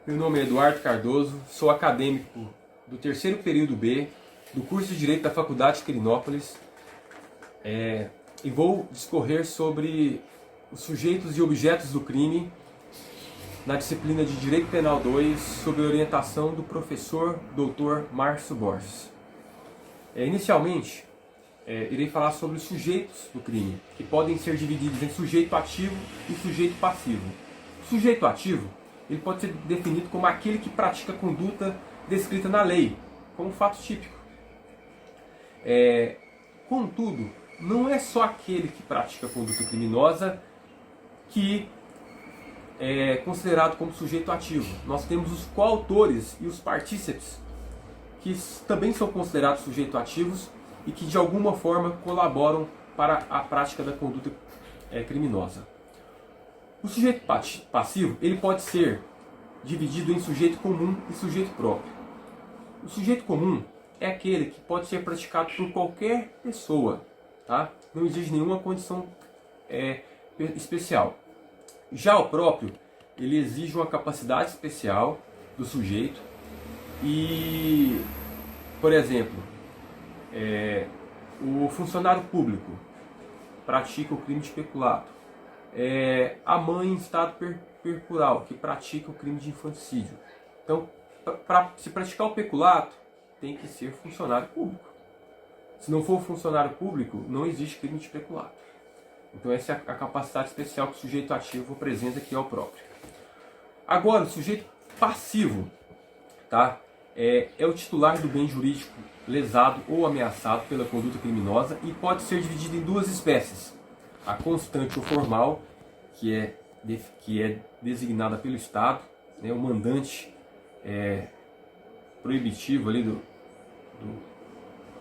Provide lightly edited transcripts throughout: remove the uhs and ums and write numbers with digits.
Meu nome é Eduardo Cardoso, sou acadêmico do terceiro período B do curso de Direito da Faculdade de Quirinópolis e vou discorrer sobre os sujeitos e objetos do crime na disciplina de Direito Penal 2 sob a orientação do professor Dr. Márcio Borges. Inicialmente, irei falar sobre os sujeitos do crime, que podem ser divididos em sujeito ativo e sujeito passivo. O sujeito ativo ele pode ser definido como aquele que pratica a conduta descrita na lei, como fato típico. Contudo, não é só aquele que pratica a conduta criminosa que é considerado como sujeito ativo. Nós temos os coautores e os partícipes, que também são considerados sujeitos ativos e que de alguma forma colaboram para a prática da conduta criminosa. O sujeito passivo ele pode ser dividido em sujeito comum e sujeito próprio. O sujeito comum é aquele que pode ser praticado por qualquer pessoa, tá? Não exige nenhuma condição especial. Já o próprio, ele exige uma capacidade especial do sujeito e, por exemplo, o funcionário público pratica o crime de peculato. A mãe em estado percural, que pratica o crime de infanticídio. Então, para se praticar o peculato, tem que ser funcionário público. Se não for funcionário público, não existe crime de peculato. Então, essa é a capacidade especial que o sujeito ativo apresenta, que é o próprio. Agora, o sujeito passivo, tá? É o titular do bem jurídico lesado ou ameaçado pela conduta criminosa e pode ser dividido em duas espécies. A constante ou formal, que é designada pelo Estado, né, o mandante proibitivo ali do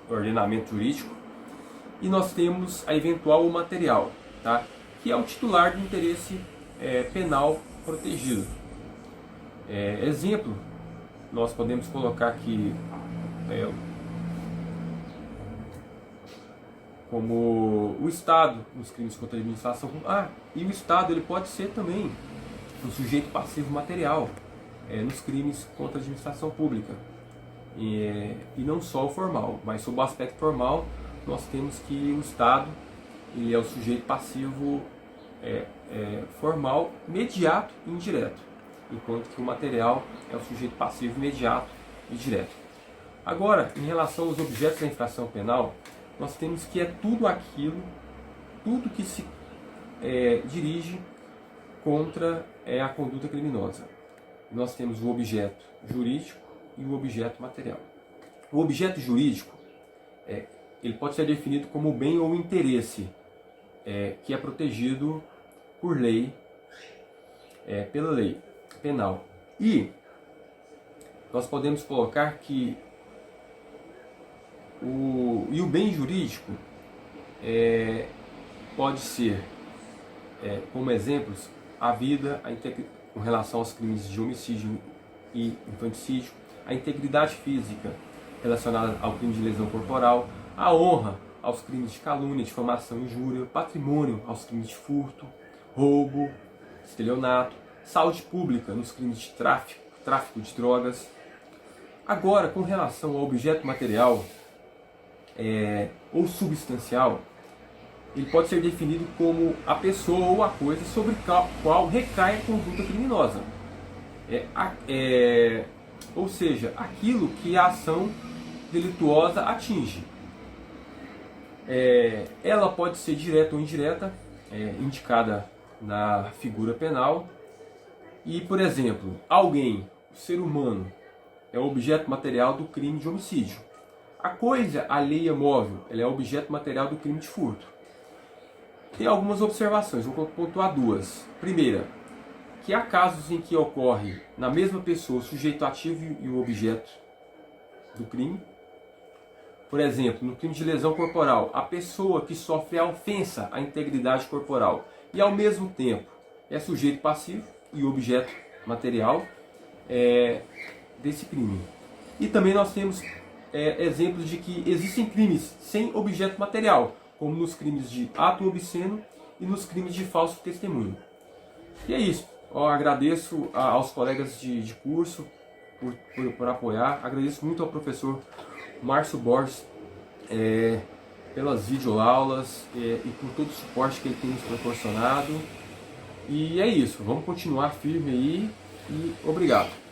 ordenamento jurídico, e nós temos a eventual ou material, tá, que é o titular do interesse penal protegido. Exemplo, nós podemos colocar aqui como o Estado nos crimes contra a administração. E o Estado ele pode ser também um sujeito passivo material nos crimes contra a administração pública. E não só o formal, mas sob o aspecto formal, nós temos que o Estado ele é o sujeito passivo formal, imediato e indireto, enquanto que o material é o sujeito passivo imediato e direto. Agora, em relação aos objetos da infração penal, nós temos que tudo que se dirige contra a conduta criminosa. Nós temos o objeto jurídico e o objeto material. O objeto jurídico ele pode ser definido como bem ou interesse que é protegido por lei, pela lei penal. E nós podemos colocar que o bem jurídico pode ser, como exemplos, a vida, com relação aos crimes de homicídio e infanticídio, a integridade física relacionada ao crime de lesão corporal, a honra aos crimes de calúnia, difamação e injúria, patrimônio aos crimes de furto, roubo, estelionato, saúde pública nos crimes de tráfico de drogas. Agora, com relação ao objeto material ou substancial, ele pode ser definido como a pessoa ou a coisa sobre a qual recai a conduta criminosa. Ou seja, aquilo que a ação delituosa atinge. Ela pode ser direta ou indireta, indicada na figura penal. E, por exemplo, alguém, o ser humano, é o objeto material do crime de homicídio. A coisa alheia móvel, ela é objeto material do crime de furto. Tem algumas observações, vou pontuar duas. Primeira, que há casos em que ocorre na mesma pessoa o sujeito ativo e o objeto do crime. Por exemplo, no crime de lesão corporal, a pessoa que sofre a ofensa à integridade corporal e ao mesmo tempo é sujeito passivo e objeto material desse crime. E também nós temos exemplos de que existem crimes sem objeto material, como nos crimes de ato obsceno e nos crimes de falso testemunho. E é isso. Agradeço aos colegas de curso por apoiar. Agradeço muito ao professor Márcio Borges pelas videoaulas e por todo o suporte que ele tem nos proporcionado. E é isso, vamos continuar firme aí e obrigado.